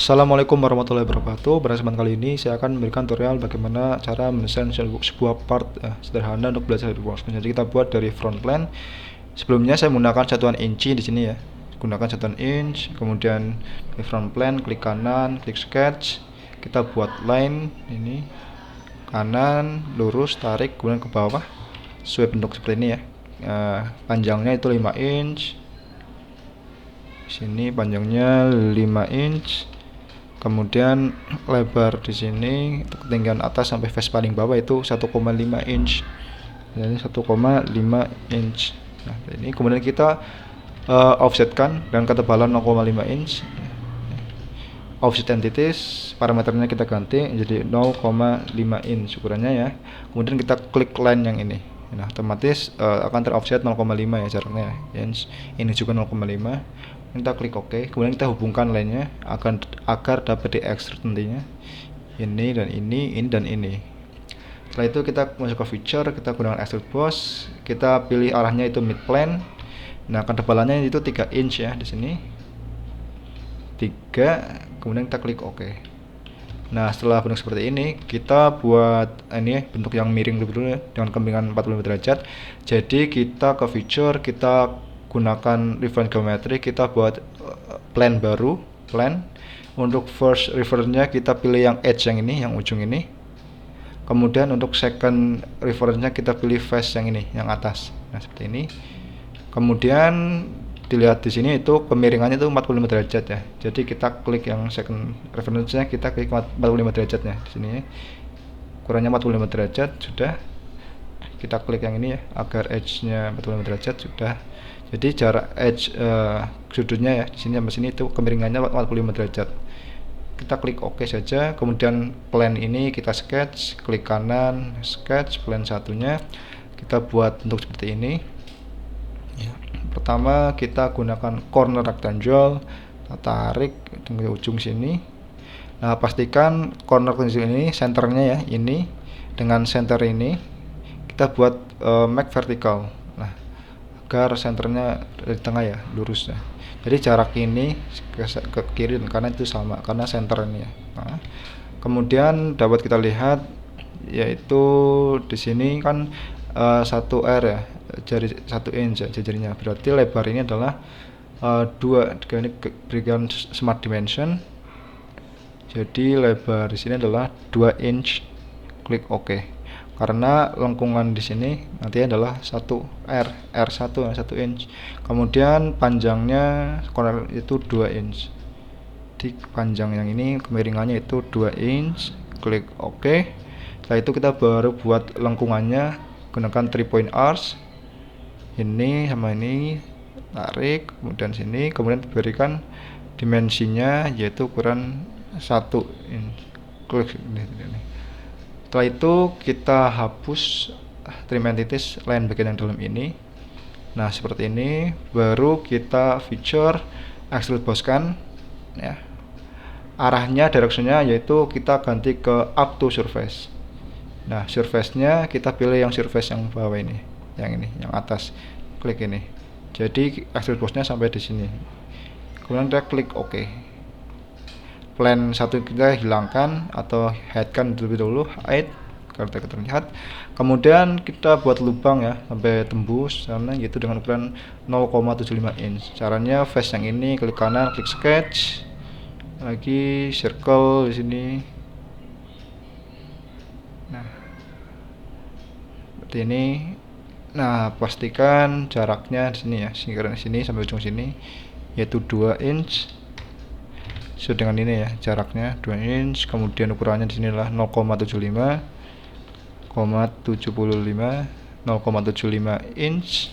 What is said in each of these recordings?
Assalamualaikum warahmatullahi wabarakatuh. Pada kesempatan kali ini saya akan memberikan tutorial bagaimana cara mendesain sebuah part sederhana untuk belajar dari workspace. Jadi kita buat dari front plan. Sebelumnya saya menggunakan satuan inci di sini ya. Gunakan satuan inch, kemudian di front plan klik kanan, klik sketch. Kita buat line ini kanan, lurus, tarik kemudian ke bawah sesuai bentuk seperti ini ya. Panjangnya itu 5 inch. Sini panjangnya 5 inch. Kemudian lebar di sini ketinggian atas sampai face paling bawah itu 1,5 inch. Jadi 1,5 inch. Nah, ini kemudian kita offsetkan dengan ketebalan 0,5 inch. Offset entities parameternya kita ganti jadi 0,5 inch ukurannya ya. Kemudian kita klik line yang ini. Nah, otomatis akan teroffset 0,5 ya jaraknya inch. Ini juga 0,5. Kita klik OK, kemudian kita hubungkan lainnya agar dapat diekstrud nantinya ini dan ini dan ini. Setelah itu kita masuk ke feature, kita gunakan extrude boss, kita pilih arahnya itu mid plane. Nah, ketebalannya itu 3 inch ya di sini 3, kemudian kita klik OK. Nah, setelah bentuk seperti ini kita buat ini bentuk yang miring dulu ya, dengan kemiringan 45 derajat. Jadi kita ke feature, kita gunakan reference geometry, kita buat plane baru, plane. Untuk first reference-nya kita pilih yang edge yang ini, yang ujung ini. Kemudian untuk second reference-nya kita pilih face yang ini, yang atas. Nah, seperti ini. Kemudian dilihat di sini itu kemiringannya itu 45 derajat ya. Jadi kita klik yang second reference-nya, kita klik 45 derajatnya di sini ya. Ukurannya 45 derajat sudah. Kita klik yang ini ya, agar edge-nya 45 derajat sudah. Jadi jarak edge sudutnya ya di sini sampai sini itu kemiringannya 45 derajat. Kita klik OK saja. Kemudian plane ini kita sketch, klik kanan, sketch plane satunya. Kita buat bentuk seperti ini. Ya. Pertama kita gunakan corner rectangle, kita tarik ke ujung sini. Nah, pastikan corner rectangle ini senternya ya, ini dengan center ini kita buat make vertical. Nah, agar senternya dari tengah ya, lurus ya. Jadi jarak ini ke kiri dan kanan itu sama karena center ini ya. Nah, kemudian dapat kita lihat yaitu di sini kan 1 R ya, jari 1 inch ya jarinya. Berarti lebar ini adalah 2, ini berikan smart dimension. Jadi lebar di sini adalah 2 inch. Klik OK. Karena lengkungan di sini nanti adalah 1 R1 1 inch. Kemudian panjangnya corner itu 2 inch. Di panjang yang ini kemiringannya itu 2 inch. Klik OK. Setelah itu kita baru buat lengkungannya gunakan 3 point arcs. Ini sama ini tarik, kemudian sini, kemudian berikan dimensinya yaitu ukuran 1 inch. Klik ini. Setelah itu kita hapus trim entities line bagian yang dalam ini. Nah, seperti ini. Baru kita feature extrude boss kan ya. Arahnya directionnya yaitu kita ganti ke up to surface. Nah, surface-nya kita pilih yang surface yang bawah ini, yang atas. Klik ini. Jadi extrude boss-nya sampai di sini. Kemudian kita klik OK. Plane satu kita hilangkan atau hide-kan terlebih dahulu, hide karena tidak terlihat. Kemudian kita buat lubang ya sampai tembus sana gitu dengan ukuran 0,75 inch. Caranya face yang ini, klik kanan, klik sketch, lagi circle di sini. Nah, seperti ini. Nah, pastikan jaraknya di sini ya, sini sampai ujung sini yaitu 2 inch. So, dengan ini ya jaraknya 2 inch, kemudian ukurannya di sini adalah 0,75 inch.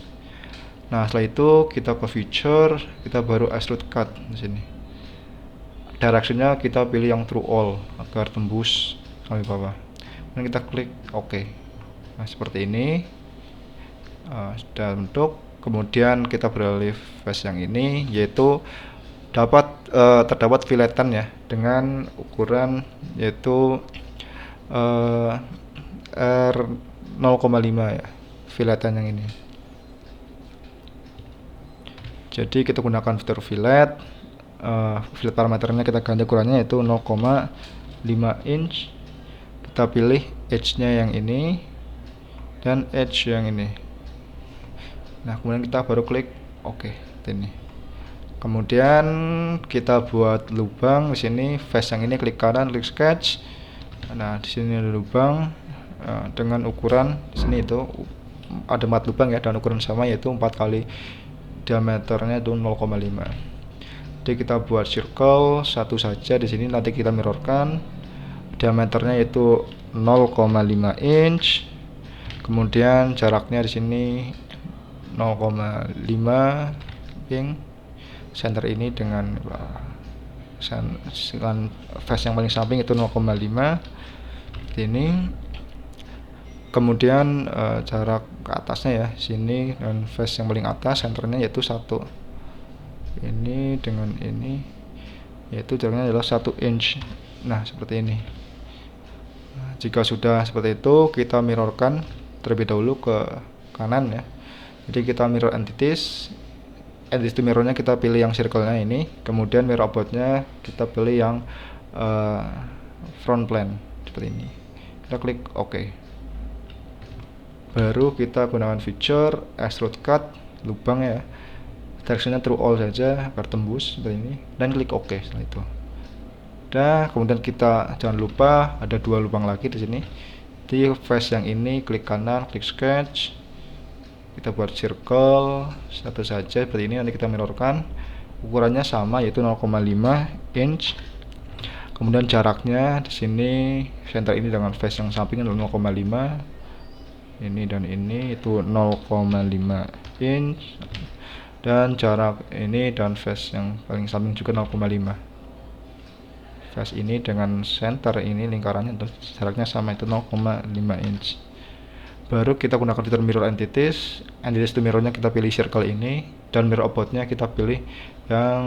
Nah, setelah itu kita ke feature, kita baru extrude cut di sini. Directionnya kita pilih yang through all agar tembus sampai bawah. Dan kita klik OK. Nah, seperti ini sudah bentuk. Kemudian kita beralih face yang ini yaitu terdapat filetan ya dengan ukuran yaitu R0,5 ya filetan yang ini. Jadi kita gunakan fitur fillet fillet parameternya kita ganti ukurannya yaitu 0,5 inch. Kita pilih edge-nya yang ini dan edge yang ini. Nah, kemudian kita baru klik OK. Ini. Kemudian kita buat lubang di sini, face yang ini klik kanan, klik sketch. Nah, di sini ada lubang dengan ukuran di sini itu ada 4 lubang ya, dan ukuran sama yaitu 4 kali diameternya itu 0,5. Jadi kita buat circle satu saja di sini, nanti kita mirrorkan diameternya itu 0,5 inch. Kemudian jaraknya di sini 0,5 ping center ini dengan face yang paling samping itu 0,5 ini. Kemudian jarak ke atasnya ya sini, dan face yang paling atas senternya yaitu 1 ini dengan ini, yaitu jaraknya adalah 1 inch. Nah, seperti ini. Nah, jika sudah seperti itu, kita mirrorkan terlebih dahulu ke kanan ya. Jadi kita mirror entities mirrornya kita pilih yang circle-nya ini, kemudian mirror about-nya kita pilih yang front plane seperti ini. Kita klik OK. Baru kita gunakan feature extrude cut lubang ya, directionnya through all saja agar tembus seperti ini, dan klik OK setelah itu. Dan kemudian kita jangan lupa ada 2 lubang lagi di sini. Di face yang ini klik kanan, klik sketch, kita buat circle satu saja seperti ini. Nanti kita mirrorkan, ukurannya sama yaitu 0,5 inch. Kemudian jaraknya di sini center ini dengan face yang samping 0,5, ini dan ini itu 0,5 inch, dan jarak ini dan face yang paling samping juga 0,5. Face ini dengan center ini lingkarannya untuk jaraknya sama itu 0,5 inch. Baru kita gunakan fitur mirror entities to mirrornya kita pilih circle ini, dan mirror about-nya kita pilih yang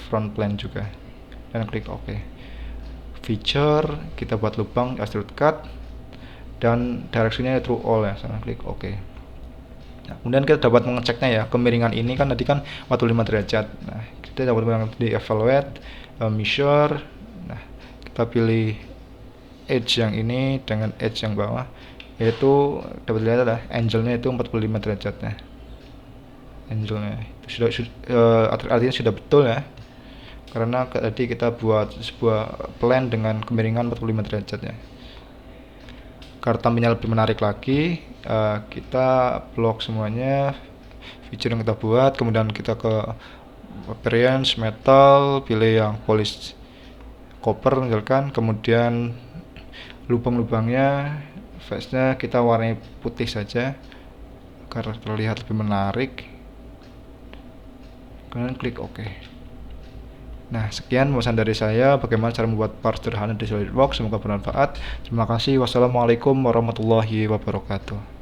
front plane juga, dan klik OK. Feature kita buat lubang extrude cut dan directionnya through all ya, sana klik OK. Nah, kemudian kita dapat mengeceknya ya, kemiringan ini kan tadi kan 45 derajat. Nah, kita dapat di evaluate, measure. Nah, kita pilih edge yang ini dengan edge yang bawah, yaitu dapat dilihat adalah angle-nya itu 45 derajat ya. Angle-nya itu artinya sudah betul ya, karena tadi kita buat sebuah plan dengan kemiringan 45 derajat ya. Agar tampilnya lebih menarik lagi, kita blok semuanya feature yang kita buat, kemudian kita ke appearance metal, pilih yang polish copper misalkan, kemudian lubang-lubangnya face-nya kita warnai putih saja agar terlihat lebih menarik, kemudian klik OK. Nah, sekian pembahasan dari saya bagaimana cara membuat part sederhana di SolidWorks. Semoga bermanfaat. Terima kasih. Wassalamualaikum warahmatullahi wabarakatuh.